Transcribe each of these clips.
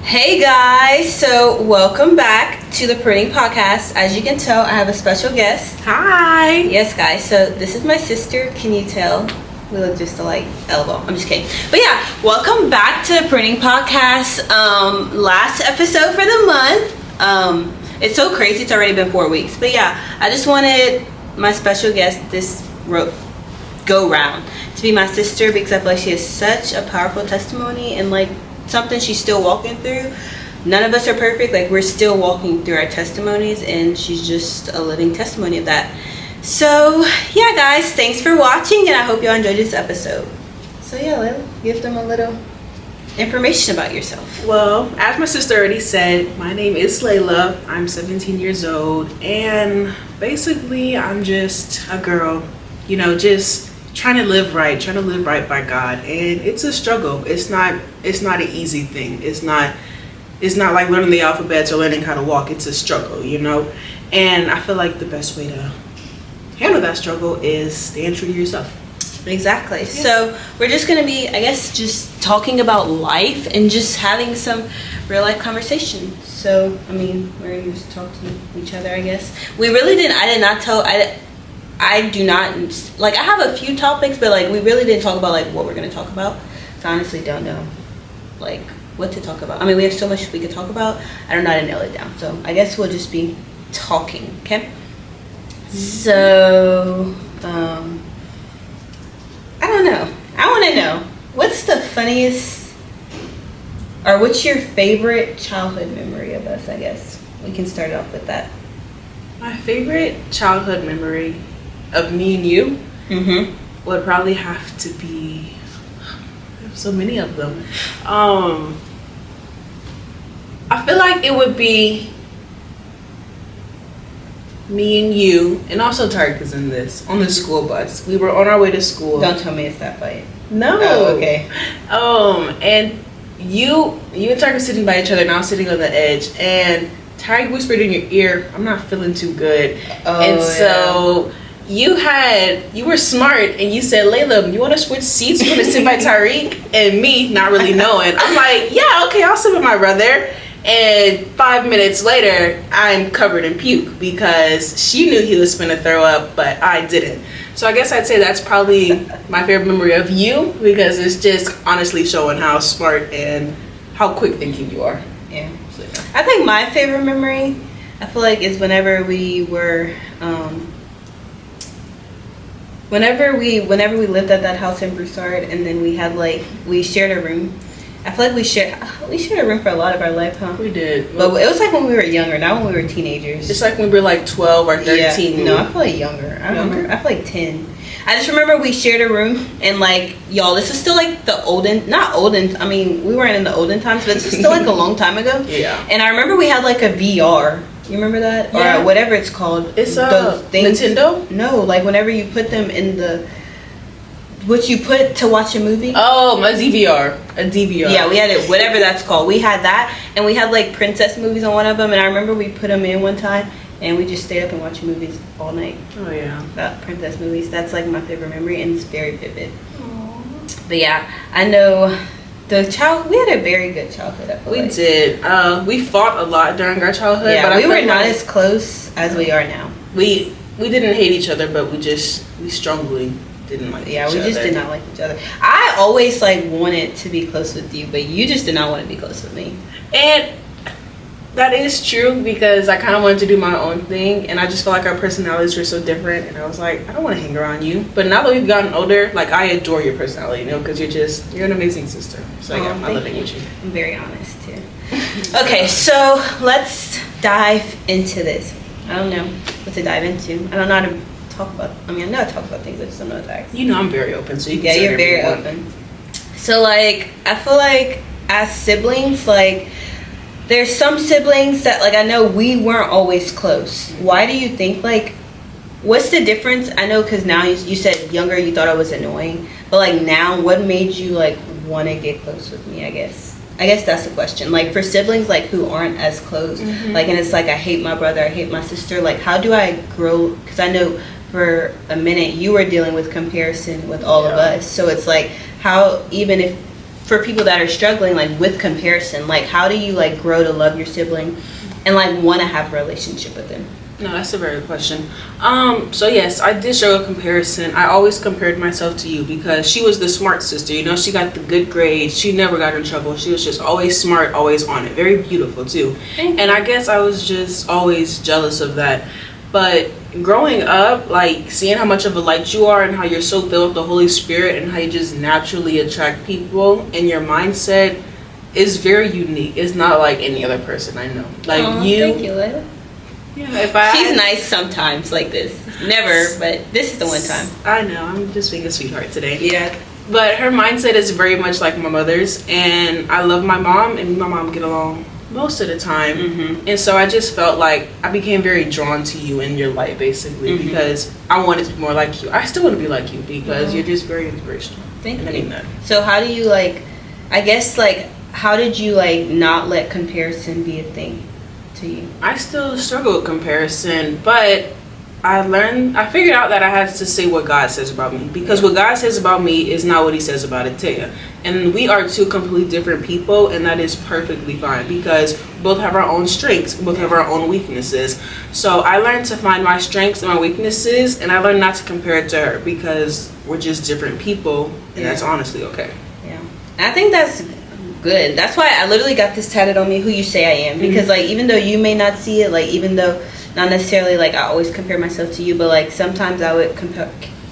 Hey guys, so welcome back to the Printing Podcast. As you can tell, I have a special guest. Hi. Yes guys, so this is my sister. Can you tell? We look just like elbow. I'm just kidding. But yeah, welcome back to the Printing Podcast. Last episode for the month. It's so crazy, it's already been 4 weeks. But yeah, I just wanted my special guest this go round to be my sister, because I feel like she has such a powerful testimony and like something she's still walking through. None of us are perfect, like we're still walking through our testimonies, and she's just a living testimony of that. So yeah guys, thanks for watching, and I hope y'all enjoyed this episode. So yeah, Layla, give them a little information about yourself. Well, as my sister already said, my name is Layla. I'm 17 years old, and basically I'm just a girl, just trying to live right by God, and it's a struggle. It's not an easy thing. It's not like learning the alphabet or learning how to walk. It's a struggle, and I feel like the best way to handle that struggle is staying true to yourself. Exactly. Yeah. So we're just gonna be, I guess, just talking about life and just having some real life conversation. So I mean, we're gonna just talk to each other, I guess. I do not, like, I have a few topics, but like we really didn't talk about like what we're going to talk about. So I honestly don't know like what to talk about. I mean, we have so much we could talk about. I don't know how to nail it down. So I guess we'll just be talking, okay? So I don't know. I want to know, what's the funniest, or what's your favorite childhood memory of us? I guess we can start off with that. My favorite childhood memory of me and you would probably have to be, I have so many of them. I feel like it would be me and you, and also Tarek is in this, on the school bus. We were on our way to school. Don't tell me it's that fight. No. Oh, okay. And you and Tarek were sitting by each other, and I was sitting on the edge, and Tarek whispered in your ear, "I'm not feeling too good." And so you were smart, and you said, "Layla, you want to switch seats? You want to sit by Tariq?" And me, not really knowing, I'm like, "Yeah, okay, I'll sit with my brother." And 5 minutes later, I'm covered in puke because she knew he was going to throw up, but I didn't. So I guess I'd say that's probably my favorite memory of you, because it's just honestly showing how smart and how quick thinking you are. Yeah. I think my favorite memory, I feel like, is whenever we were, whenever we lived at that house in Broussard, and then we shared a room. I feel like we shared a room for a lot of our life, huh? We did. But it was like when we were younger, not when we were teenagers. It's like when we were like 12 or 13. Yeah. No, I feel like younger. I feel like 10. I just remember we shared a room, and like, y'all, this is still like the I mean, we weren't in the olden times, but this is still like a long time ago. Yeah. And I remember we had like a VR. You remember that? Yeah. Or whatever it's called. It's those things. Nintendo? No, like whenever you put them in what you put to watch a movie. Oh, a DVR. A DVR. Yeah, we had it, whatever that's called. We had that, and we had like princess movies on one of them, and I remember we put them in one time, and we just stayed up and watched movies all night. Oh yeah. About princess movies. That's like my favorite memory, and it's very vivid. Aww. But yeah, I know we had a very good childhood. I feel we like. did. We fought a lot during our childhood. Yeah, but we were not as close as we are now. We didn't hate each other, but we strongly didn't like each other. Yeah, we just did not like each other. I always like wanted to be close with you, but you just did not want to be close with me. And that is true, because I kind of wanted to do my own thing, and I just felt like our personalities were so different, and I was like, I don't want to hang around you. But now that we've gotten older, like, I adore your personality, because you're an amazing sister. So yeah, I love it with you. I'm very honest too. Okay, so let's dive into this. I don't know what to dive into. I don't know how to talk about. I mean, I know how to talk about things. I just don't know how to act. I'm very open, so you can. Yeah, you're very open. So like, I feel like as siblings, like, there's some siblings that, like, I know we weren't always close. Why do you think, like, what's the difference? I know, because now you said younger you thought I was annoying, but like now, what made you like want to get close with me? I guess that's the question. Like, for siblings like who aren't as close, like, and it's like, I hate my brother, I hate my sister, like, how do I grow? Because I know for a minute you were dealing with comparison with all of us, so it's like, how, even if for people that are struggling like with comparison, like how do you like grow to love your sibling and like want to have a relationship with them? No, that's a very good question. So yes, I did show a comparison. I always compared myself to you because she was the smart sister. You know, she got the good grades. She never got in trouble. She was just always smart, always on it. Very beautiful too. And I guess I was just always jealous of that. But growing up, like seeing how much of a light you are and how you're so filled with the Holy Spirit and how you just naturally attract people and your mindset is very unique. It's not like any other person I know. Like thank you, Layla. Yeah, she's nice sometimes like this. Never, but this is the one time. I know, I'm just being a sweetheart today. Yeah. But her mindset is very much like my mother's, and I love my mom, and me and my mom get along most of the time. And so I just felt like I became very drawn to you in your light, basically, because I wanted to be more like you. I still want to be like you because you're just very inspirational. Thank you. So how do you like, I guess like, how did you like not let comparison be a thing to you? I still struggle with comparison, but I figured out that I had to say what God says about me, because what God says about me is not what he says about Atea. And we are two completely different people, and that is perfectly fine because we both have our own strengths, we both have our own weaknesses. So I learned to find my strengths and my weaknesses, and I learned not to compare it to her because we're just different people, and that's honestly okay. Yeah. I think that's good. That's why I literally got this tatted on me, who you say I am, because like even though you may not see it, like even though not necessarily like I always compare myself to you, but like sometimes I would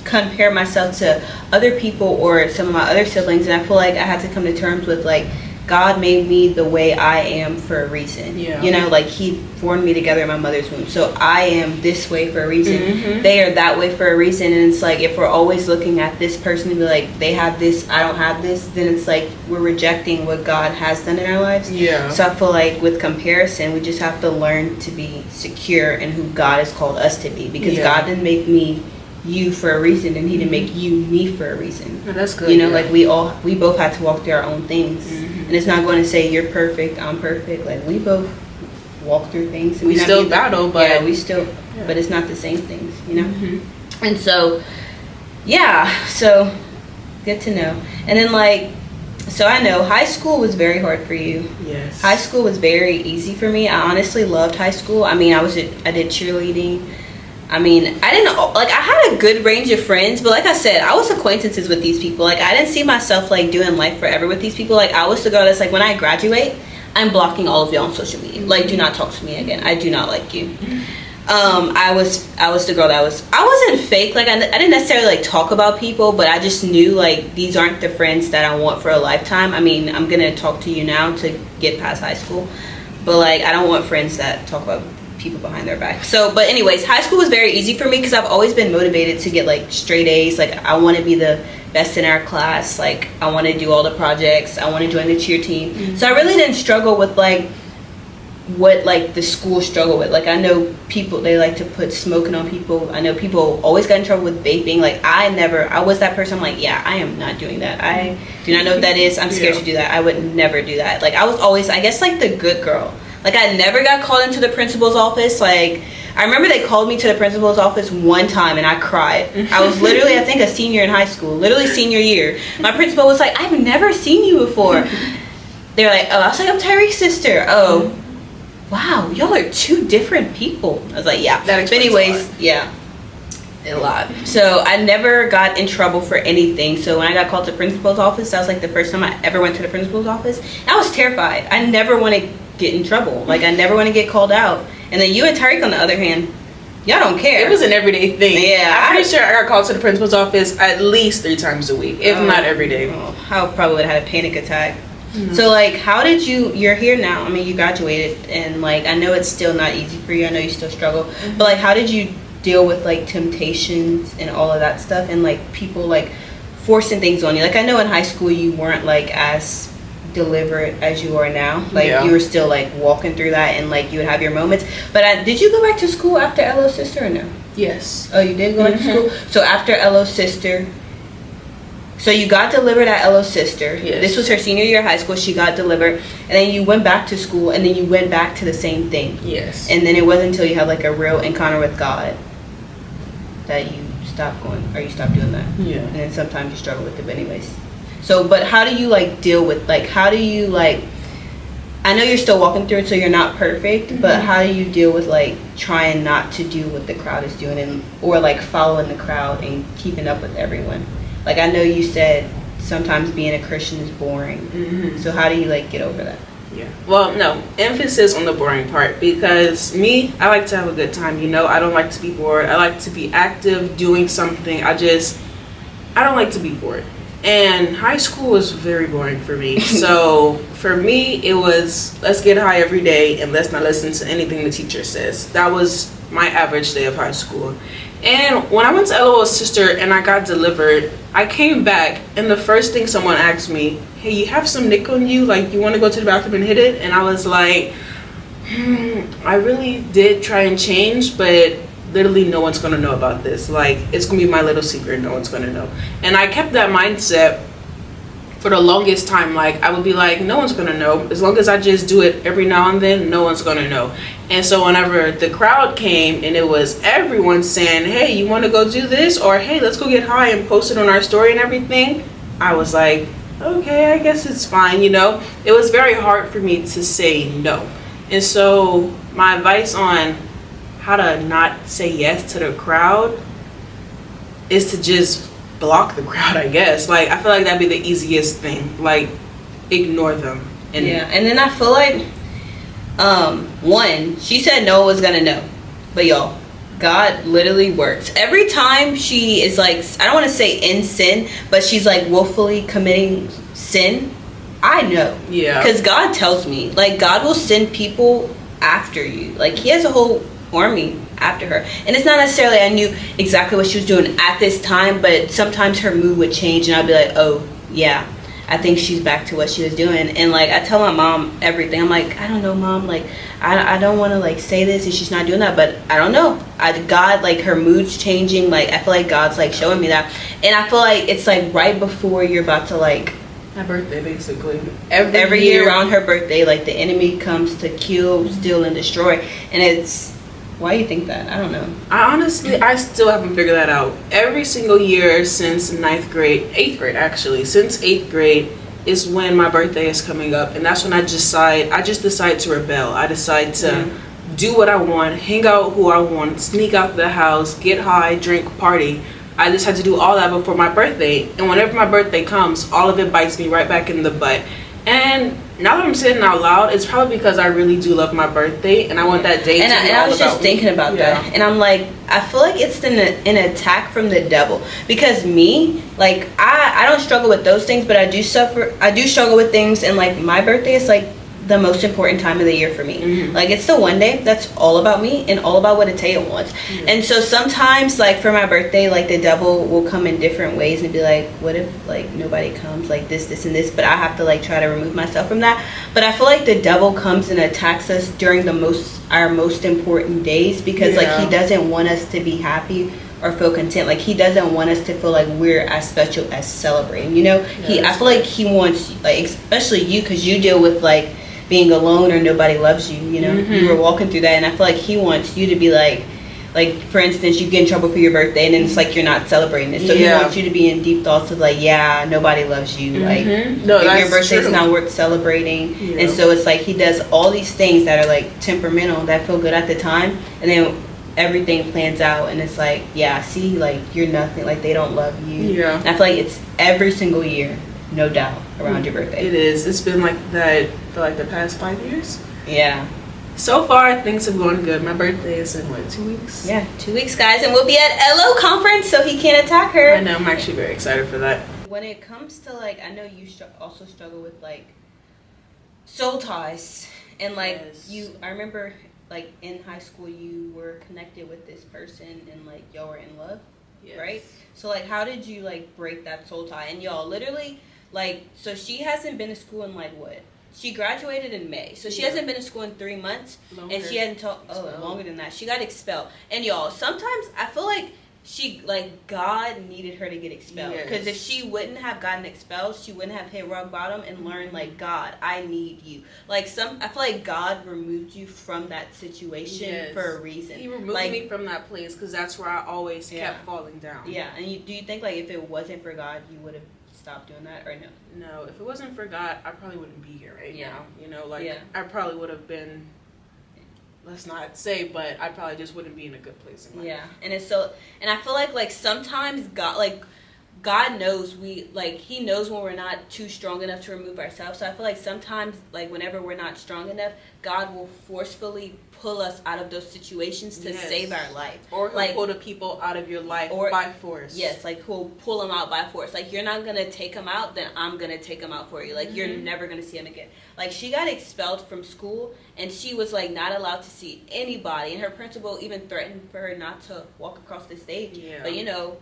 compare myself to other people or some of my other siblings, and I feel like I had to come to terms with like God made me the way I am for a reason. You know, like he formed me together in my mother's womb, so I am this way for a reason. They are that way for a reason. And it's like if we're always looking at this person and be like, they have this, I don't have this, then it's like we're rejecting what God has done in our lives. So I feel like with comparison, we just have to learn to be secure in who God has called us to be, because God didn't make me you for a reason, and he didn't make you me for a reason. That's good. You know, like we both had to walk through our own things. And it's not going to say you're perfect, I'm perfect. Like we both walk through things. We still battle, but we still, but it's not the same things, you know. And so, so good to know. And then like, so I know high school was very hard for you. Yes. High school was very easy for me. I honestly loved high school. I mean, I did cheerleading. I mean, I didn't, like, I had a good range of friends, but like I said, I was acquaintances with these people. Like, I didn't see myself, like, doing life forever with these people. Like, I was the girl that's like, when I graduate, I'm blocking all of y'all on social media. Like, do not talk to me again. I do not like you. I was the girl that I wasn't fake. Like, I didn't necessarily, like, talk about people, but I just knew, like, these aren't the friends that I want for a lifetime. I mean, I'm going to talk to you now to get past high school, but, like, I don't want friends that talk about people behind their back. So, but anyways, high school was very easy for me because I've always been motivated to get like straight A's. Like I want to be the best in our class. Like I want to do all the projects. I want to join the cheer team. So I really didn't struggle with like what like the school struggle with. Like I know people, they like to put smoking on people. I know people always got in trouble with vaping. Like I was that person. I'm like, yeah, I am not doing that. I do not know what that is. I'm scared to do that. I would never do that. Like I was always, I guess, like the good girl. Like, I never got called into the principal's office. Like, I remember they called me to the principal's office one time, and I cried. I was literally, I think, a senior in high school. Literally senior year. My principal was like, I've never seen you before. They were like, oh, I was like, I'm Tyreek's sister. Oh, wow, y'all are two different people. I was like, yeah. But anyways, a lot. So, I never got in trouble for anything. So, when I got called to the principal's office, that was, like, the first time I ever went to the principal's office. I was terrified. I never want to get in trouble. Like I never want to get called out. And then you and Tyreek on the other hand, y'all don't care. It was an everyday thing. Yeah, I'm pretty sure I got called to the principal's office at least 3 times a week, if not every day. I probably would have had a panic attack. So like how did you're here now, I mean you graduated, and like I know it's still not easy for you, I know you still struggle, but like how did you deal with like temptations and all of that stuff, and like people like forcing things on you? Like I know in high school you weren't like as deliberate as you are now. Like you were still like walking through that, and like you would have your moments. But did you go back to school after Elo's sister or no? Yes. Oh, you did go back to school? So after Elo's sister, so you got delivered at Elo's sister. Yes. This was her senior year of high school. She got delivered, and then you went back to school, and then you went back to the same thing. Yes. And then it wasn't until you had like a real encounter with God that you stopped going, or you stopped doing that. Yeah. And then sometimes you struggle with it, but anyways. So, but how do you like deal with like, how do you like, I know you're still walking through it, so you're not perfect, but how do you deal with like trying not to do what the crowd is doing, and or like following the crowd and keeping up with everyone? Like, I know you said sometimes being a Christian is boring. So how do you like get over that? Yeah. Well, no, emphasis on the boring part, because me, I like to have a good time, you know. I don't like to be bored. I like to be active, doing something. I don't like to be bored. And high school was very boring for me. So for me, it was, let's get high every day and let's not listen to anything the teacher says. That was my average day of high school. And when I went to LOL's sister and I got delivered, I came back and the first thing someone asked me, hey, you have some nick on you? Like, you want to go to the bathroom and hit it? And I was like, I really did try and change, but literally no one's gonna know about this. Like, it's gonna be my little secret, no one's gonna know. And I kept that mindset for the longest time. Like, I would be like, no one's gonna know. As long as I just do it every now and then, no one's gonna know. And so whenever the crowd came and it was everyone saying, hey, you want to go do this, or hey, let's go get high and post it on our story and everything, I was like, okay, I guess it's fine, you know. It was very hard for me to say no. And so my advice on how to not say yes to the crowd is to just block the crowd, I guess. Like, I feel like that'd be the easiest thing. Like, ignore them. And yeah, and then I feel like one, she said no one was gonna know, but y'all, God literally works. Every time she is like, I don't want to say in sin, but she's like willfully committing sin, I know. Yeah. Because God tells me, like, God will send people after you. Like, he has a whole army after her. And it's not necessarily I knew exactly what she was doing at this time, but sometimes her mood would change and I'd be like, oh, yeah, I think she's back to what she was doing. And like, I tell my mom everything. I'm like, I don't know, Mom, like, I don't want to like say this and she's not doing that, but I don't know. God, like, her mood's changing. Like, I feel like God's like showing me that. And I feel like it's like right before you're about to like, my birthday, basically. Every year around her birthday, like, the enemy comes to kill, steal, and destroy. And it's, why do you think that? I don't know. I still haven't figured that out. Every single year since 8th grade actually, since 8th grade is when my birthday is coming up. And that's when I just decide to rebel. I decide to do what I want, hang out who I want, sneak out the house, get high, drink, party. I just had to do all that before my birthday. And whenever my birthday comes, all of it bites me right back in the butt. And now that I'm saying it out loud, it's probably because I really do love my birthday and I want that day to be all about me. And I was just thinking about that. And I'm like, I feel like it's an attack from the devil. Because me, like, I don't struggle with those things, but I do struggle with things. And like, my birthday is like the most important time of the year for me. Like, it's the one day that's all about me and all about what Ataya wants. And so sometimes, like, for my birthday, like, the devil will come in different ways and be like, what if like nobody comes, like this and this, but I have to like try to remove myself from that. But I feel like the devil comes and attacks us during our most important days, because like, he doesn't want us to be happy or feel content. Like, he doesn't want us to feel like we're as special as celebrating, you know. I feel like he wants, like, especially you, because you deal with like being alone or nobody loves you, you know. You were walking through that, and I feel like he wants you to be like, for instance, you get in trouble for your birthday and then it's like you're not celebrating it, so he wants you to be in deep thoughts of like, yeah, nobody loves you, like, no, your birthday's not worth celebrating. And so it's like he does all these things that are like temperamental, that feel good at the time, and then everything plans out and it's like, yeah, see, like, you're nothing, like, they don't love you. And I feel like it's every single year, no doubt, around your birthday. It is. It's been like that for like the past 5 years. Yeah. So far, things have gone good. My birthday is in, what, 2 weeks? Yeah, 2 weeks, guys. And we'll be at LO conference, so he can't attack her. I know. I'm actually very excited for that. When it comes to, like, I know you also struggle with, like, soul ties. And, like, I remember, like, in high school, you were connected with this person and, like, y'all were in love, right? So, like, how did you, like, break that soul tie? And y'all literally, like, so she hasn't been to school in, like, what? She graduated in May, so she hasn't been to school in 3 months, and she hadn't longer than that. She got expelled, and y'all, sometimes I feel like God needed her to get expelled, because if she wouldn't have gotten expelled, she wouldn't have hit rock bottom and learned, like, God, I need you. Like, I feel like God removed you from that situation for a reason. He removed me from that place because that's where I always kept falling down. Yeah, and do you think, like, if it wasn't for God, you would have stop doing that, or no? No, if it wasn't for God, I probably wouldn't be here right now. You know, like, Yeah. I probably would have been, let's not say, but I probably just wouldn't be in a good place in life. Yeah, and it's so, and I feel like sometimes God knows He knows when we're not too strong enough to remove ourselves. So I feel like sometimes, like, whenever we're not strong enough, God will forcefully pull us out of those situations to save our life. Or He'll pull the people out of your life by force. Yes, like He'll pull them out by force. Like, you're not going to take them out, then I'm going to take them out for you. Like, you're never going to see them again. Like, she got expelled from school, and she was, like, not allowed to see anybody. And her principal even threatened for her not to walk across the stage. Yeah. But, you know,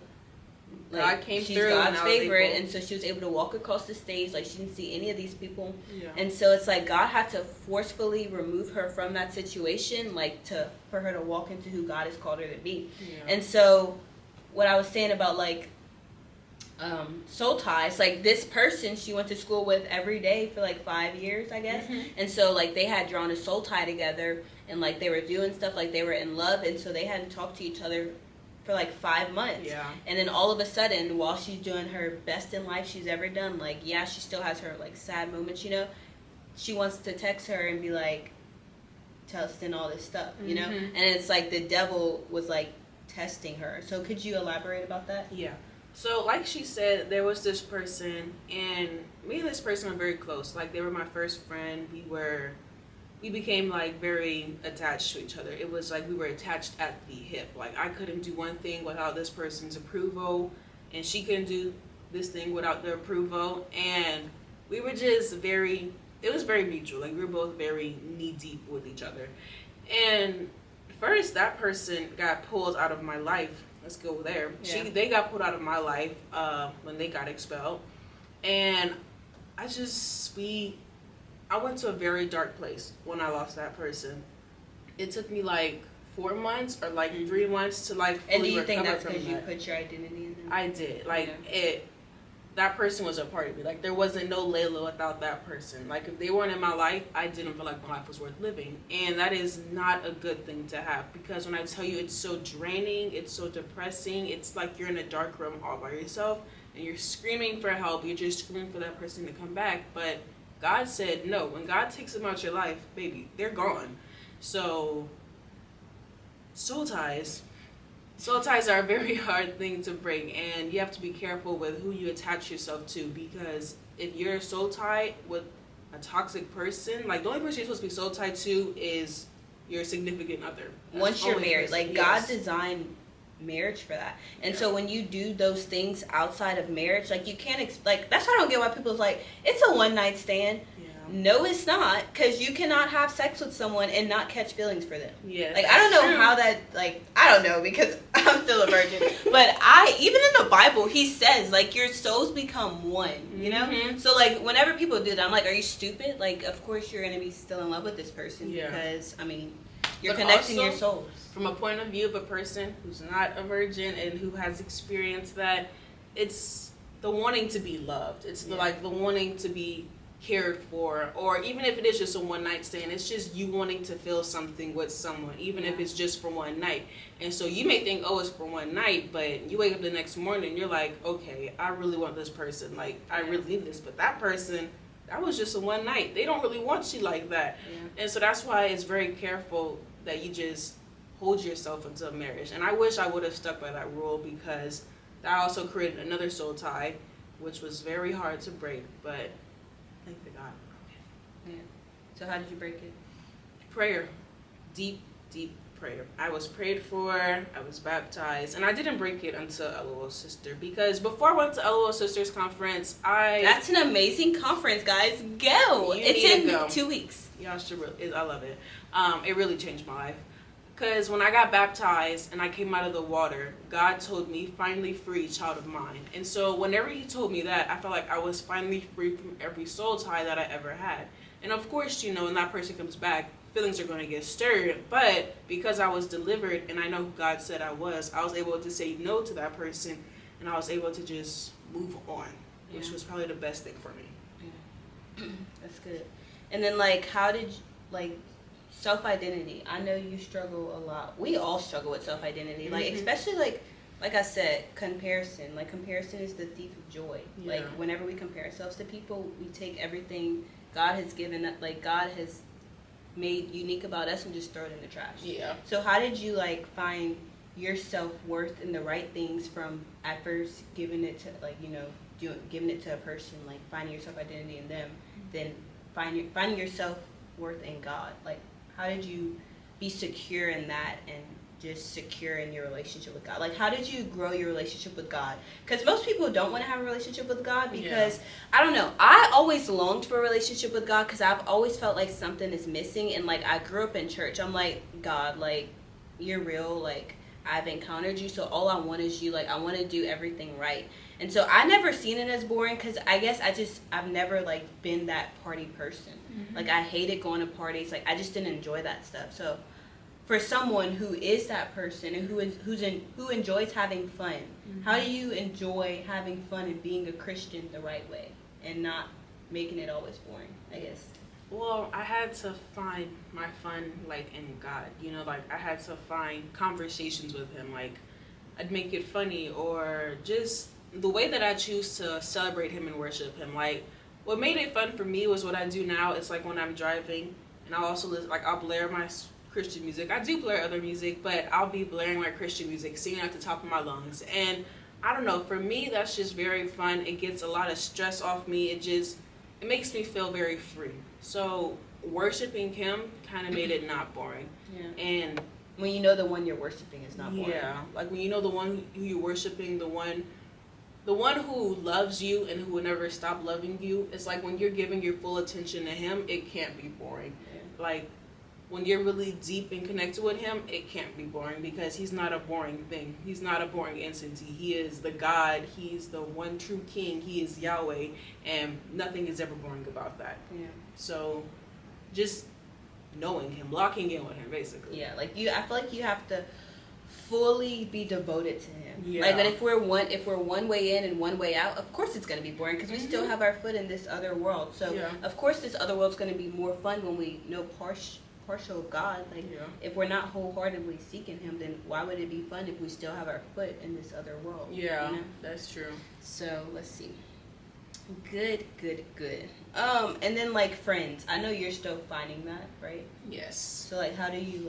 like, God came she's through, God's favorite, and so she was able to walk across the stage. Like, she didn't see any of these people. Yeah. And so it's like God had to forcefully remove her from that situation, like, for her to walk into who God has called her to be. Yeah. And so what I was saying about, like, soul ties, like, this person she went to school with every day for like 5 years, I guess. And so, like, they had drawn a soul tie together, and, like, they were doing stuff, like, they were in love, and so they hadn't talked to each other for like 5 months. Yeah. And then all of a sudden, while she's doing her best in life she's ever done, like, yeah, she still has her, like, sad moments, you know, she wants to text her and be like, tell us and all this stuff, you know. And it's like the devil was, like, testing her. So could you elaborate about that? Yeah. So, like she said, there was this person, and me and this person were very close. Like, they were my first friend. We became, like, very attached to each other. It was like we were attached at the hip. Like, I couldn't do one thing without this person's approval, and she couldn't do this thing without their approval. And we were just it was very mutual. Like, we were both very knee-deep with each other. And first, that person got pulled out of my life. Let's go there. Yeah. They got pulled out of my life when they got expelled. And I went to a very dark place when I lost that person. It took me like 4 months or like 3 months to, like, fully and do you think that's because you put your identity in them? I did. Like, that person was a part of me. Like, there wasn't no Layla without that person. Like, if they weren't in my life, I didn't feel like my life was worth living. And that is not a good thing to have, because when I tell you, it's so draining, it's so depressing. It's like you're in a dark room all by yourself, and you're screaming for help. You're just screaming for that person to come back. But God said no. When God takes them out your life, baby, they're gone. So, soul ties are a very hard thing to break, and you have to be careful with who you attach yourself to, because if you're soul tied with a toxic person, like, the only person you're supposed to be soul tied to is your significant other. Once you're married, like, God designed marriage for that. And so when you do those things outside of marriage, like, you can't like, that's why I don't get why people's like, it's a one night stand. No, it's not, because you cannot have sex with someone and not catch feelings for them. Yeah, like, I don't know how that, like, I don't know, because I'm still a virgin. But even in the Bible, he says, like, your souls become one, you know? So, like, whenever people do that, I'm like, are you stupid? Like, of course you're going to be still in love with this person, because, I mean, you're connecting your souls. From a point of view of a person who's not a virgin and who has experienced that, it's the wanting to be loved. It's the wanting to be cared for, or even if it is just a one night stand, it's just you wanting to feel something with someone, even if it's just for one night. And so you may think, oh, it's for one night, but you wake up the next morning and you're like, okay, I really want this person, like, I really need this. But that person, that was just a one night. They don't really want you like that. And so that's why it's very careful that you just hold yourself into a marriage. And I wish I would have stuck by that rule, because that also created another soul tie, which was very hard to break, but thank the God. Yeah. So how did you break it? Prayer. Deep, deep prayer. I was prayed for. I was baptized. And I didn't break it until LOL Sister. Because before I went to LOL Sisters conference, That's an amazing conference, guys. Go! It's in 2 weeks. Y'all should really, I love it. It really changed my life. Because when I got baptized and I came out of the water, God told me, finally free, child of mine. And so whenever he told me that, I felt like I was finally free from every soul tie that I ever had. And of course, you know, when that person comes back, feelings are going to get stirred. But because I was delivered and I know who God said I was able to say no to that person, and I was able to just move on, which was probably the best thing for me. Yeah. That's good. And then, like, how did you, like, self-identity? I know you struggle a lot. We all struggle with self-identity. Like, especially, like like I said, comparison. Like, comparison is the thief of joy. Yeah. Like, whenever we compare ourselves to people, we take everything God has given, like, God has made unique about us and just throw it in the trash. Yeah. So how did you, like, find your self-worth in the right things from at first giving it to, like, you know, giving it to a person, like, finding your self-identity in them, then finding your self-worth in God? Like, how did you be secure in that and just secure in your relationship with God? Like, how did you grow your relationship with God? Because most people don't want to have a relationship with God because, I don't know, I always longed for a relationship with God because I've always felt like something is missing. And, like, I grew up in church. I'm like, God, like, you're real. Like, I've encountered you, so all I want is you. Like, I want to do everything right. And so I never seen it as boring because I guess I've never, like, been that party person. Mm-hmm. Like, I hated going to parties. Like, I just didn't enjoy that stuff. So for someone who is that person and who enjoys having fun, mm-hmm. how do you enjoy having fun and being a Christian the right way and not making it always boring, I guess? Well, I had to find my fun, like, in God. You know, like, I had to find conversations with him. Like, I'd make it funny, or just the way that I choose to celebrate him and worship him. Like, what made it fun for me was what I do now. It's like when I'm driving, and I'll also listen, like, I'll blare my Christian music. I do blare other music, but I'll be blaring my Christian music, singing at the top of my lungs. And I don't know, for me, that's just very fun. It gets a lot of stress off me. It makes me feel very free. So worshiping him kind of made it not boring. Yeah. And when you know the one you're worshiping is not boring. Yeah, like when you know the one who you're worshiping, the one who loves you and who will never stop loving you. It's like when you're giving your full attention to him, it can't be boring. Yeah. Like, when you're really deep and connected with him, it can't be boring because he's not a boring thing. He's not a boring entity. He is the God. He's the one true King. He is Yahweh, and nothing is ever boring about that. Yeah. So, just knowing him, locking in with him, basically. Yeah, like I feel like you have to fully be devoted to him. Yeah. Like, that if we're one way in and one way out, of course it's going to be boring because we still have our foot in this other world. So, of course this other world's going to be more fun when we know partial of God. Like, if we're not wholeheartedly seeking him, then why would it be fun if we still have our foot in this other world? Yeah, you know? That's true. So let's see. Good. And then, like, friends. I know you're still finding that, right? Yes. So, like, how do you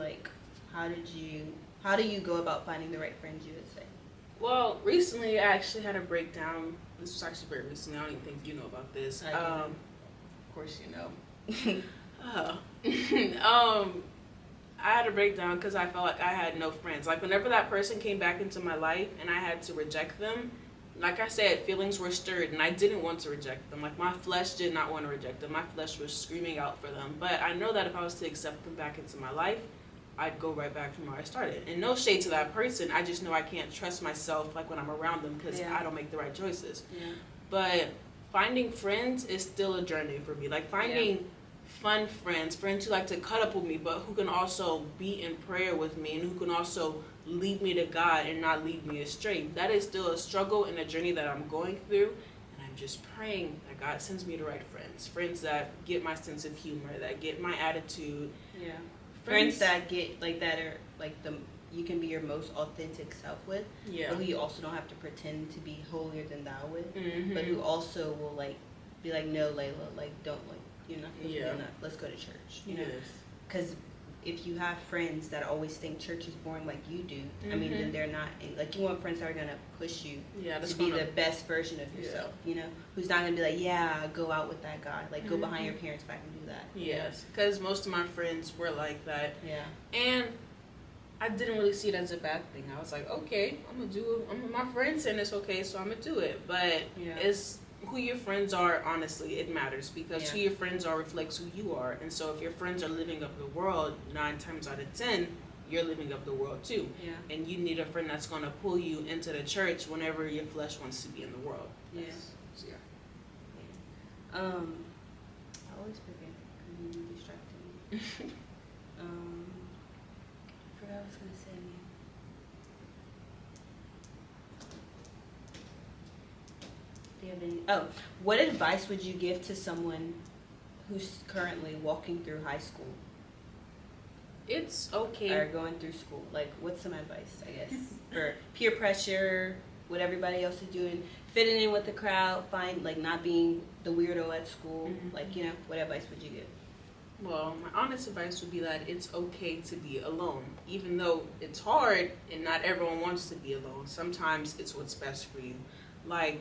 go about finding the right friends, you would say? Well, recently I actually had a breakdown. This was actually very recently. I don't even think you know about this. Of course you know. I had a breakdown because I felt like I had no friends. Like, whenever that person came back into my life and I had to reject them, like I said, feelings were stirred and I didn't want to reject them. Like, my flesh did not want to reject them. My flesh was screaming out for them. But I know that if I was to accept them back into my life, I'd go right back from where I started. And no shade to that person. I just know I can't trust myself, like, when I'm around them because I don't make the right choices. Yeah. But finding friends is still a journey for me. Like, finding fun friends who like to cut up with me, but who can also be in prayer with me and who can also lead me to God and not lead me astray. That is still a struggle and a journey that I'm going through. And I'm just praying that God sends me the right friends that get my sense of humor, that get my attitude. Yeah. Friends that get, like, that are, like, you can be your most authentic self with. Yeah. But who you also don't have to pretend to be holier than thou with. Mm-hmm. But who also will, like, be like, no, Layla, like, don't, like, you're not supposed to do that. Let's go to church. You know? Because if you have friends that always think church is boring like you do, I mean, then they're not, like, you want friends that are going to push you to be the best version of yourself, you know? Who's not going to be like, yeah, go out with that guy. Like, go behind your parents' back and do that. Yes, because most of my friends were like that. Yeah. And I didn't really see it as a bad thing. I was like, okay, my friend said it's okay, so I'm going to do it. But it's who your friends are, honestly, it matters because who your friends are reflects who you are. And so if your friends are living up the world, 9 times out of 10, you're living up the world too. Yeah. And you need a friend that's going to pull you into the church whenever your flesh wants to be in the world. Yeah. So, yeah. I always forget because you distracted me. I forgot what I was going to say. What advice would you give to someone who's currently walking through high school? It's okay. Or going through school. Like, what's some advice, I guess, for peer pressure, what everybody else is doing, fitting in with the crowd, not being the weirdo at school. What advice would you give? Well, my honest advice would be that it's okay to be alone, even though it's hard and not everyone wants to be alone. Sometimes it's what's best for you. Like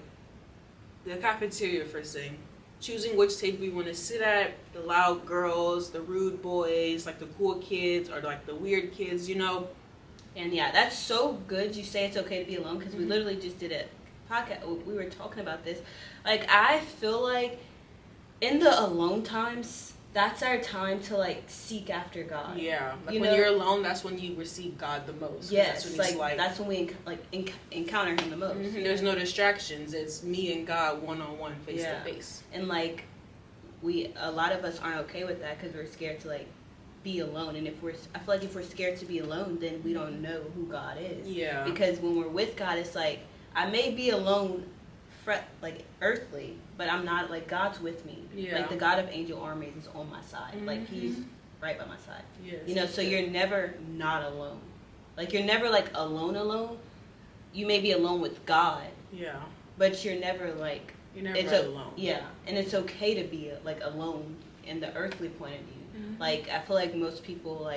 the cafeteria, first thing, choosing which table you want to sit at, the loud girls, the rude boys, like the cool kids, or like the weird kids, And yeah, that's so good you say it's okay to be alone, because we literally just did a podcast. We were talking about this. Like, I feel like in the alone times, that's our time to seek after God. Yeah, when you're alone, that's when you receive God the most. Yes, that's when we encounter Him the most. Mm-hmm. There's no distractions. It's me and God one-on-one, face to face. And a lot of us aren't okay with that because we're scared to be alone. And I feel like if we're scared to be alone, then we don't know who God is. Yeah. Because when we're with God, it's I may be alone, earthly, but I'm not, God's with me. Yeah. The God of angel armies is on my side. Mm-hmm. He's right by my side. Yes. So you're never not alone. You're never alone. You may be alone with God. Yeah. But you're never you're never alone. Yeah. And it's okay to be alone in the earthly point of view. Mm-hmm. I feel like most people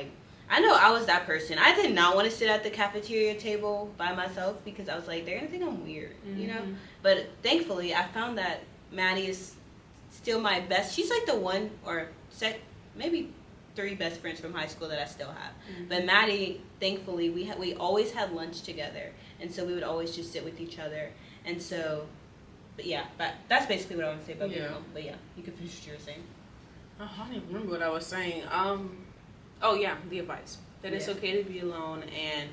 I know I was that person. I did not want to sit at the cafeteria table by myself because I was they're going to think I'm weird, But thankfully, I found that Maddie is still my best. She's the one or maybe 3 best friends from high school that I still have. Mm-hmm. But Maddie, thankfully, we always had lunch together. And so we would always just sit with each other. And so, but that's basically what I want to say about being alone. But yeah, you can finish what you were saying. Oh, I don't even remember what I was saying. The advice. That it's okay to be alone and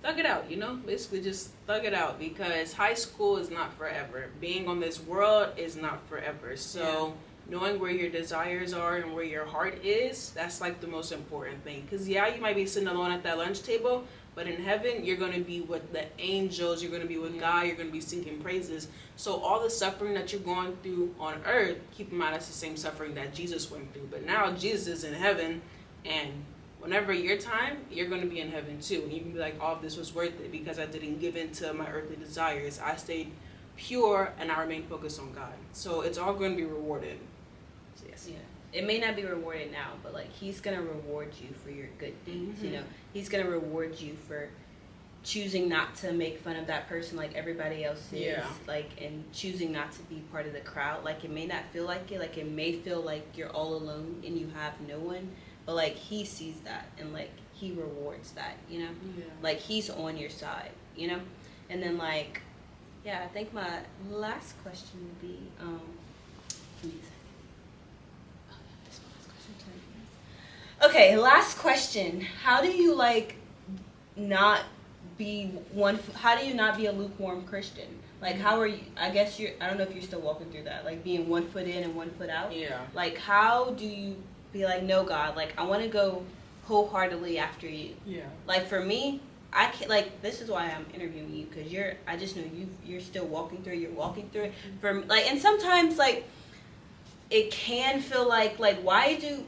thug it out, Basically just thug it out, because high school is not forever. Being on this world is not forever. So knowing where your desires are and where your heart is, that's the most important thing. Because you might be sitting alone at that lunch table, but in heaven, you're going to be with the angels, you're going to be with God, you're going to be singing praises. So all the suffering that you're going through on earth, keep in mind that's the same suffering that Jesus went through. But now Jesus is in heaven, and whenever your time, you're going to be in heaven too. And you can be this was worth it because I didn't give in to my earthly desires. I stayed pure and I remained focused on God. So it's all going to be rewarded. So yes. Yeah. It may not be rewarded now, but He's going to reward you for your good deeds. Mm-hmm. He's going to reward you for choosing not to make fun of that person like everybody else is. Yeah. And choosing not to be part of the crowd. It may not feel like it. It may feel like you're all alone and you have no one. But He sees that and He rewards that, Yeah. He's on your side, And then I think my last question would be, give me a second. Oh yeah, this one last question. Okay, last question. How do you not be one? How do you not be a lukewarm Christian? How are you? I guess I don't know if you're still walking through that, being 1 foot in and 1 foot out. Yeah. How do you be no, God, I want to go wholeheartedly after you. Yeah. For me, I can't, this is why I'm interviewing you, because I just know you're still walking through it. Mm-hmm. For and sometimes it can feel why do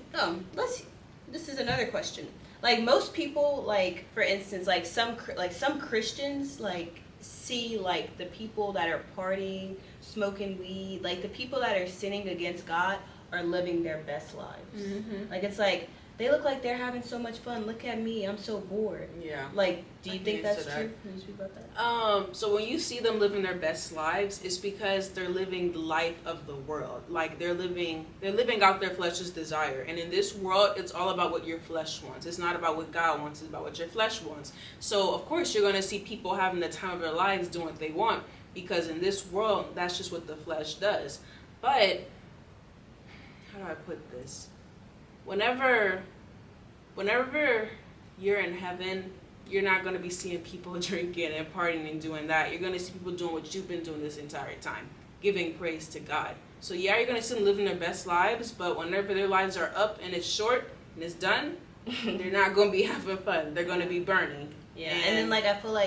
this is another question. Most people, for instance, some Christians see the people that are partying, smoking weed, the people that are sinning against God are living their best lives. Mm-hmm. It's they look like they're having so much fun. Look at me, I'm so bored. Yeah. Do you think that's true? Can you speak about that? So when you see them living their best lives, it's because they're living the life of the world. They're living out their flesh's desire. And in this world, it's all about what your flesh wants. It's not about what God wants, it's about what your flesh wants. So of course you're gonna see people having the time of their lives doing what they want, because in this world, that's just what the flesh does. But how do I put this? Whenever you're in heaven, you're not going to be seeing people drinking and partying and doing that. You're going to see people doing what you've been doing this entire time, giving praise to God. So you're going to see them living their best lives, but whenever their lives are up and it's short and it's done, they're not going to be having fun. They're going to be burning. Yeah, and then I feel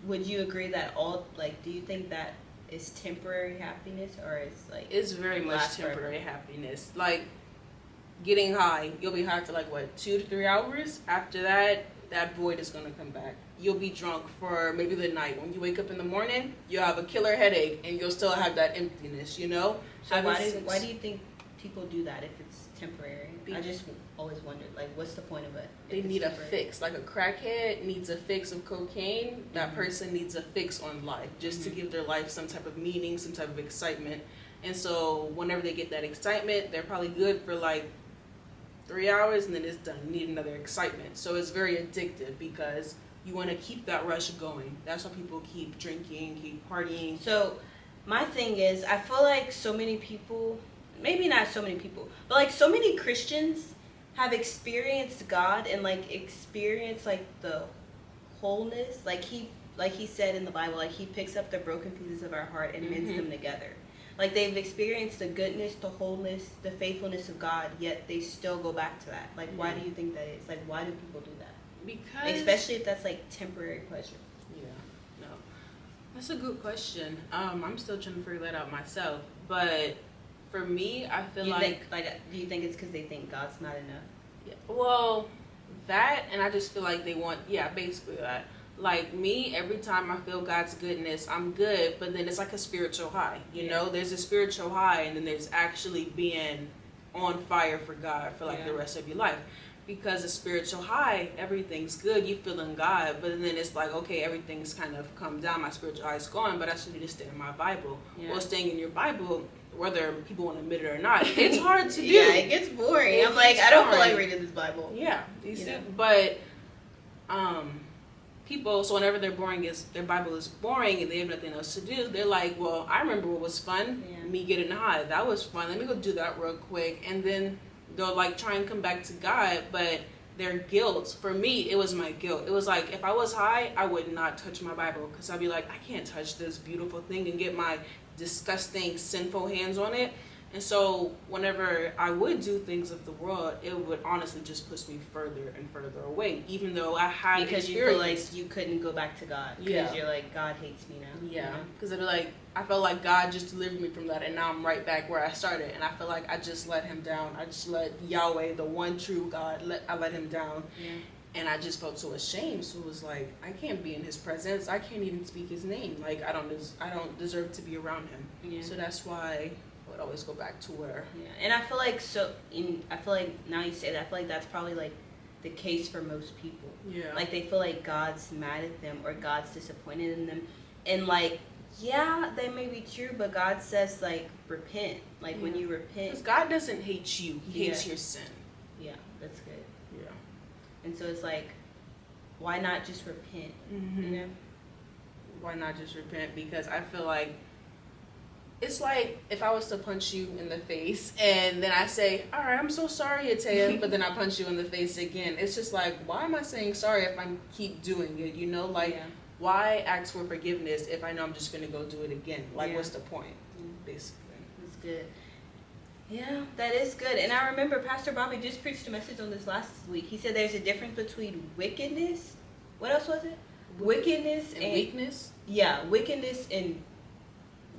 would you agree that all, do you think that is temporary happiness, or it's very much temporary happiness. Getting high, you'll be high for 2 to 3 hours. After that void is going to come back. you'll be drunk for maybe the night. When you wake up in the morning, you'll have a killer headache and you'll still have that emptiness, you know? So why do you think people do that if it's temporary? I just always wondered, like, what's the point of it? They need a fix. Like a crackhead needs a fix of cocaine. That person needs a fix on life just to give their life some type of meaning, some type of excitement. And so whenever they get that excitement, they're probably good for like 3 hours and then it's done. You need another excitement. So it's very addictive because you want to keep that rush going. That's why people keep drinking, keep partying. So my thing is, I feel like so many people, maybe not so many people, but like so many Christians have experienced God and like experienced like the wholeness. Like he said in the Bible, like he picks up the broken pieces of our heart and mends them together. Like they've experienced the goodness, the wholeness, the faithfulness of God, yet they still go back to that. Like why do you think that is? Like why do people do that? Because especially if that's like temporary pleasure. Yeah, no, that's a good question. I'm still trying to figure that out myself. But for me, I feel do you think it's because they think God's not enough? Yeah, well, that, and I just feel like they want, basically that. Like me, every time I feel God's goodness, I'm good. But then it's like a spiritual high. You know, there's a spiritual high, and then there's actually being on fire for God for like the rest of your life. Because a spiritual high, everything's good, you feeling God, but then it's like, okay, everything's kind of come down, my spiritual high is gone, but I still need to stay in my Bible. Well, staying in your Bible, whether people want to admit it or not, it's hard to do. Yeah, it gets boring. I'm like, I don't feel like reading this Bible. Yeah, but people, so whenever their Bible is boring and they have nothing else to do, they're like, well, I remember what was fun, me getting high, that was fun, let me go do that real quick, and then they'll like try and come back to God, but their guilt, for me, it was my guilt. It was like, if I was high, I would not touch my Bible because I'd be like, I can't touch this beautiful thing and get my disgusting, sinful hands on it. And so whenever I would do things of the world, it would honestly just push me further and further away, even though I had because you feel like you couldn't go back to God. Because you're like, God hates me now. Yeah, because I'd be like, I felt like God just delivered me from that, and now I'm right back where I started, and I feel like I just let him down. I just let Yahweh, the one true God, I let him down. Yeah. And I just felt so ashamed. So it was like, I can't be in his presence. I can't even speak his name. Like I don't deserve to be around him. Yeah. So that's why I would always go back to where. Yeah, and I feel like now you say that, I feel like that's probably like the case for most people. Yeah. Like they feel like God's mad at them or God's disappointed in them, and like. Yeah, they may be true, but God says, like, repent. Like, when you repent. Because God doesn't hate you. He hates your sin. Yeah, that's good. Yeah. And so it's like, why not just repent? You know? Why not just repent? Because I feel like, it's like if I was to punch you in the face and then I say, all right, I'm so sorry, Atea, but then I punch you in the face again. It's just like, why am I saying sorry if I keep doing it? You know, like... Yeah. Why ask for forgiveness if I know I'm just going to go do it again? Like, what's the point, basically? That's good. Yeah, that is good. And I remember Pastor Bobby just preached a message on this last week. He said there's a difference between wickedness. What else was it? Wickedness and weakness? Yeah, wickedness and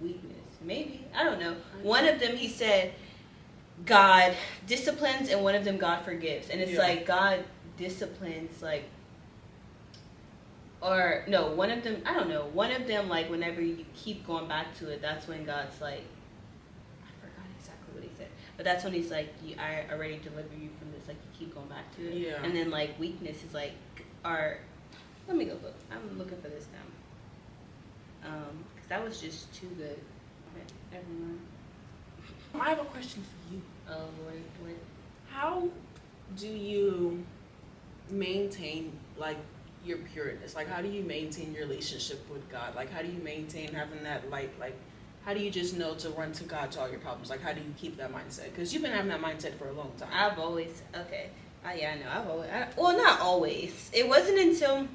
weakness. Maybe. I don't know. One of them, he said, God disciplines, and one of them, God forgives. And it's like God disciplines, like, or no, one of them, I don't know. One of them, like, whenever you keep going back to it, that's when God's like, I forgot exactly what he said, but that's when he's like, I already delivered you from this. Like, you keep going back to it. Yeah. And then like weakness is like, let me go look. I'm looking for this now. Because that was just too good. Okay, never mind. I have a question for you. Oh, Lord. How do you maintain, like, your pureness? Like, how do you maintain your relationship with God? Like, how do you maintain having that light? Like, how do you just know to run to God to all your problems? Like, how do you keep that mindset? Because you've been having that mindset for a long time. I've always, I know. Well, not always. It wasn't until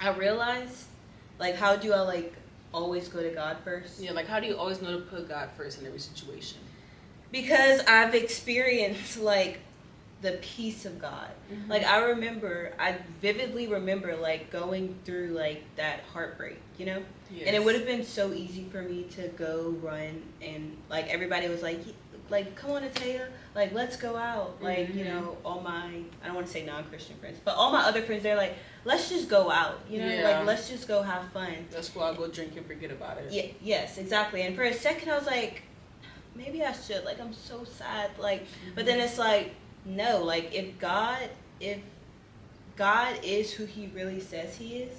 I realized, like, how do I, like, always go to God first? Yeah, like, how do you always know to put God first in every situation? Because I've experienced, like, the peace of God. Mm-hmm. Like, I vividly remember, like, going through, like, that heartbreak, you know? Yes. And it would have been so easy for me to go run and, like, everybody was like, like, come on, Ataya, like, let's go out. Like, you know, all my, I don't want to say non-Christian friends, but all my other friends, they're like, let's just go out, you know, like, let's just go have fun. Let's go out, go drink and forget about it. Yeah, yes, exactly. And for a second, I was like, maybe I should. Like, I'm so sad. Like, but then it's like, no, like, if God is who he really says he is,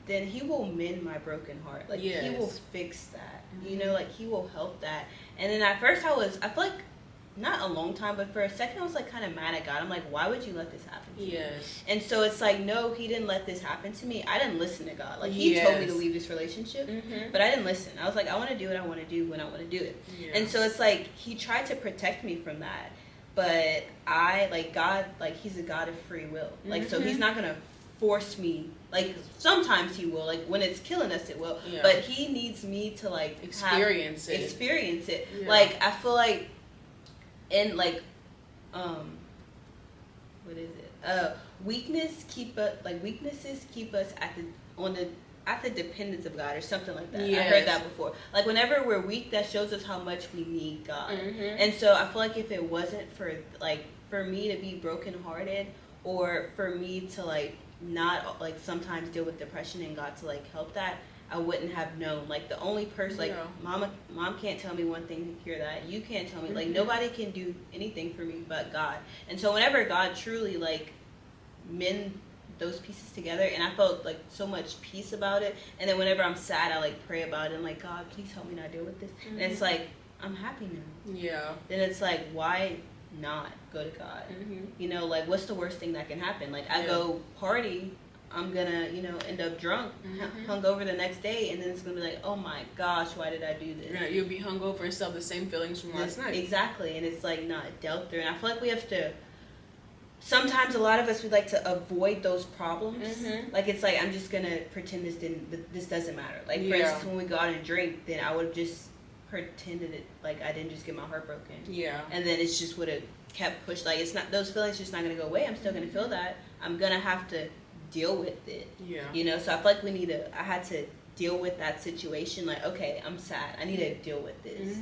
then he will mend my broken heart. Like, he will fix that. You know, like, he will help that. And then at first I feel like, not a long time, but for a second I was like kind of mad at God. I'm like, why would you let this happen to me? And so it's like, no, he didn't let this happen to me. I didn't listen to God. Like, he told me to leave this relationship, but I didn't listen. I was like, I want to do what I want to do when I want to do it. And so it's like, he tried to protect me from that. But I, like, God, like, he's a God of free will. Like, so he's not going to force me. Like, sometimes he will. Like, when it's killing us, it will. But he needs me to, like, experience it. Like, I feel like, in, like, what is it? Weaknesses keep us at the dependence of God, or something like that. I heard that before. Like, whenever we're weak, that shows us how much we need God. And so I feel like if it wasn't for me to be brokenhearted, or for me to, like, not, like, sometimes deal with depression, and God to, like, help that, I wouldn't have known. Like, the only person, like, mom can't tell me one thing to cure that. You can't tell me. Like, nobody can do anything for me but God. And so whenever God truly, like, mend those pieces together, and I felt, like, so much peace about it. And then whenever I'm sad, I, like, pray about it. I'm like, God, please help me not deal with this. And it's like, I'm happy now. Then it's like, why not go to God? You know, like, what's the worst thing that can happen? Like, I go party, I'm gonna, you know, end up drunk, hungover the next day, and then it's gonna be like, oh my gosh, why did I do this? Yeah, you'll be hungover and still have the same feelings from last night. Exactly, and it's, like, not dealt through. And I feel like we have to, sometimes a lot of us would like to avoid those problems. Like, it's like, I'm just gonna pretend this doesn't matter. Like, for instance, when we go out and drink, then I would just pretended it, like, I didn't just get my heart broken. And then it's just would have kept pushed. Like, it's not, those feelings just not gonna go away. I'm still gonna feel that. I'm gonna have to deal with it. You know, so I feel like I had to deal with that situation. Like, okay, I'm sad, I need to deal with this.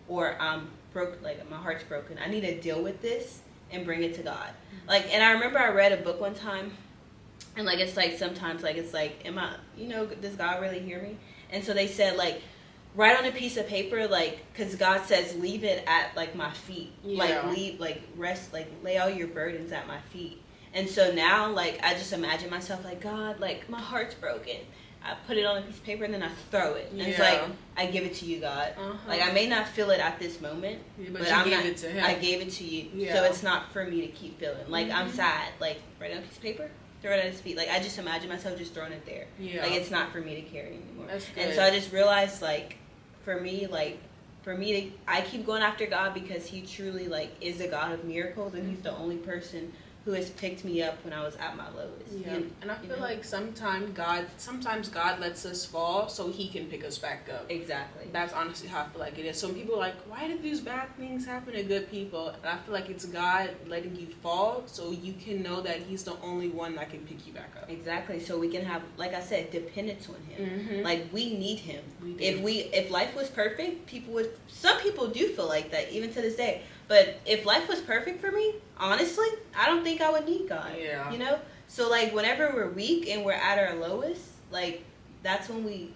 Or I'm broke, like, my heart's broken, I need to deal with this and bring it to God. Like, and I remember I read a book one time, and, like, it's like, sometimes, like, it's like, does God really hear me? And so they said, like, write on a piece of paper, like, because God says, leave it at, like, my feet. Like, rest, like, lay all your burdens at my feet. And so now, like, I just imagine myself, like, God, like, my heart's broken. I put it on a piece of paper, and then I throw it. And it's like, I give it to you, God. Like, I may not feel it at this moment, but I gave it to him. I gave it to you. So it's not for me to keep feeling. Like, I'm sad. Like, write on a piece of paper, throw it at his feet. Like, I just imagine myself just throwing it there. Like, it's not for me to carry anymore. And so I just realized, like, for me, I keep going after God because he truly, like, is a God of miracles, and he's the only person who has picked me up when I was at my lowest. And I feel like sometimes God lets us fall so he can pick us back up. Exactly. That's honestly how I feel like it is. So people are like, why did these bad things happen to good people? And I feel like it's God letting you fall so you can know that he's the only one that can pick you back up. Exactly. So we can have, like I said, dependence on him. Like, we need him. If life was perfect, some people do feel like that even to this day. But if life was perfect for me, honestly, I don't think I would need God. You know? So, like, whenever we're weak and we're at our lowest, like, that's when we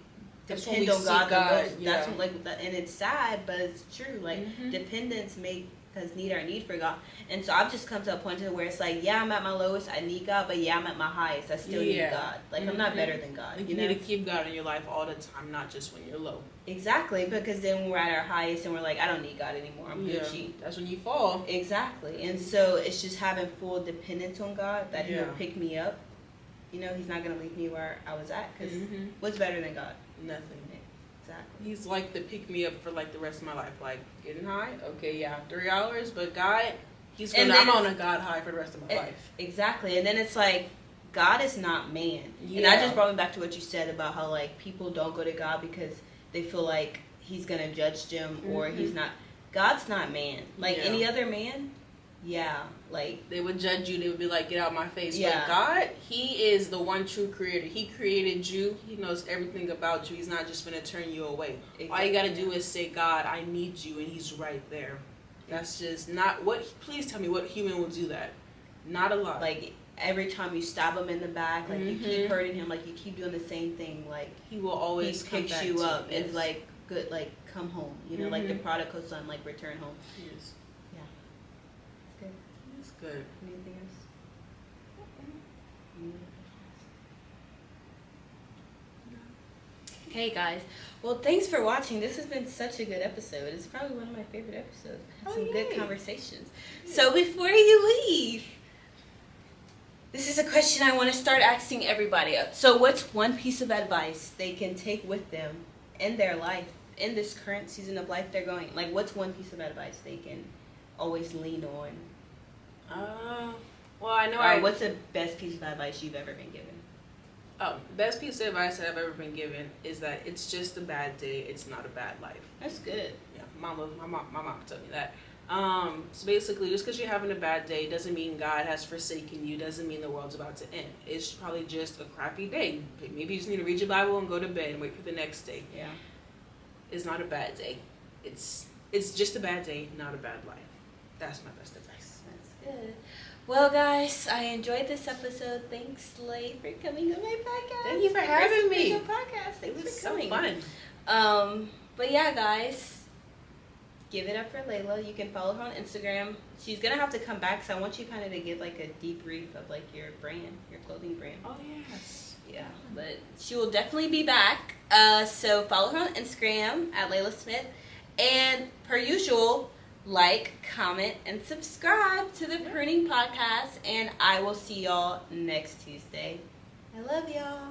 depend on God the most. That's when, like, and it's sad, but it's true. Like, dependence make us need our need for God. And so I've just come to a point where it's like, I'm at my lowest, I need God, but I'm at my highest, I still need God. Like, I'm not better than God. Like, you need to keep God in your life all the time, not just when you're low. Exactly, because then when we're at our highest and we're like, I don't need God anymore, I'm Gucci. That's when you fall. Exactly. And so it's just having full dependence on God, that he'll pick me up. You know, he's not going to leave me where I was at, because what's better than God? Nothing. Exactly. He's like the pick me up for, like, the rest of my life. Like, getting high, okay, 3 hours, but God, I'm on a God high for the rest of my life. Exactly. And then it's like, God is not man. And that just brought me back to what you said about how, like, people don't go to God because they feel like he's going to judge them, or he's not. God's not man. Like, any other man, like, they would judge you. They would be like, get out my face. But God, he is the one true creator. He created you. He knows everything about you. He's not just going to turn you away. All you got to do is say, God, I need you, and he's right there. That's just not what. Please tell me what human will do that. Not a lot. Like every time you stab him in the back, like you keep hurting him, like you keep doing the same thing, like he will always he picks you up and like good, like come home. You know, like the prodigal son, like return home. Yes. Yeah. It's good. It's good. Anything else? Okay, guys. Well, thanks for watching. This has been such a good episode. It's probably one of my favorite episodes. Had some good conversations. So before you leave, this is a question I want to start asking everybody. So what's one piece of advice they can take with them in their life, in this current season of life they're going? Like, what's one piece of advice they can always lean on? Well, I know. What's the best piece of advice you've ever been given? Best piece of advice that I've ever been given is that it's just a bad day. It's not a bad life. That's good. Yeah, my mom told me that. So basically, just because you're having a bad day doesn't mean God has forsaken you. Doesn't mean the world's about to end. It's probably just a crappy day. Maybe you just need to read your Bible and go to bed and wait for the next day. Yeah, it's not a bad day. It's just a bad day, not a bad life. That's my best advice. That's good. Well, guys, I enjoyed this episode. Thanks, Lay, for coming on my podcast. Thank you for having me. Podcast. Thanks for coming. So fun. But yeah, guys, give it up for Layla. You can follow her on Instagram. She's gonna have to come back, so I want you kind of to give like a debrief of like your brand, your clothing brand. Oh yes. Yeah, but she will definitely be back. So follow her on Instagram at Layla Smith, and per usual, like, comment, and subscribe to the Pruning Podcast, and I will see y'all next Tuesday. I love y'all.